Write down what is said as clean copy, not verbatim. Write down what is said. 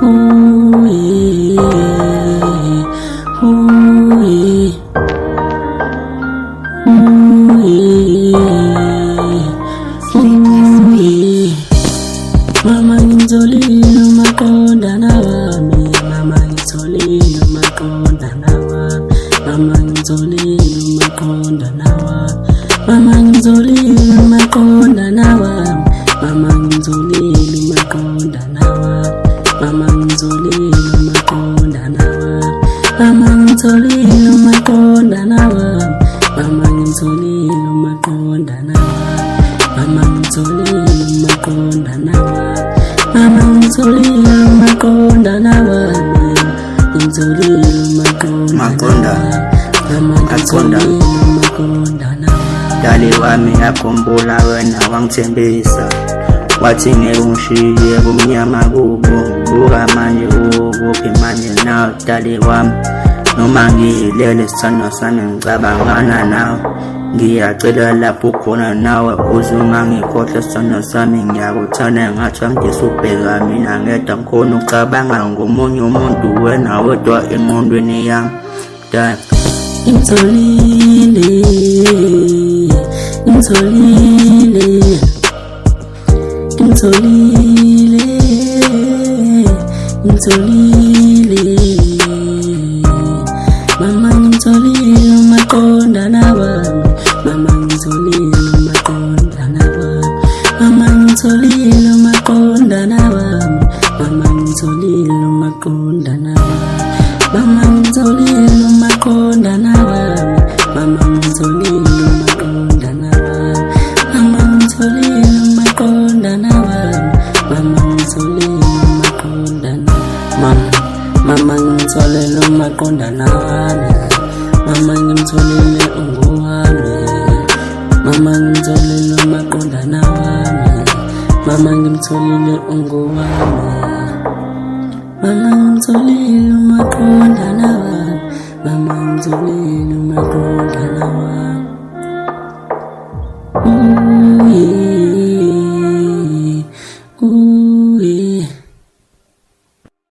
Ooh, Mama ngitholile uMaqonda nawami, mama ngitholile uMaqonda nawami, mama ngitholile uMaqonda nawami, mama ngitholile uMaqonda nawami, mama ngitholile uMaqonda nawami, mama ngitholile uMaqonda nawami, mama ngitholile uMaqonda nawami, mama ngitholile uMaqonda nawami, mama ngitholile uMaqonda nawami, mama ngitholile uMaqonda nawami, ngitholile uMaqonda, mama ngitholile uMaqonda nawami. Dali wami yakhumbula wena wangithembisa, wathi ngeke ungishiye kumnyama kubo. Buka manje ukuphi manje nawe dali wami, noma ngilele sithando sami ngicabangana nawe. Ngiyacela lapho ukhona nawe uzungangikhohle sithando sami, ngiyakuthanda ngathi angidisa ubheka mina ngedwa ngikhona ucabanga ngomunye umuntu, wena wedwa engqondweni yami dali. Ngitholile, ngitholile, ngitholile, ngitholile, mama ngitholile uMaqonda nawami, mama ngitholile uMaqonda nawami, mama ngitholile uMaqonda nawami, mama ngitholile uMaqonda nawami, mama ngitholile uMaqonda nawami, mama ngitholile uMaqonda nawami, mama ngitholile uMaqonda nawami, mama ngitholile uMaqonda nawami, mama ngitholile uMaqonda nawami, mama ngimtholile ungowami, mama ngimtholile uMaqonda nawami, mama ngimtholile ungowami, mama ngitholile uMaqonda nawami, mama ngitholile uMaqonda nawami.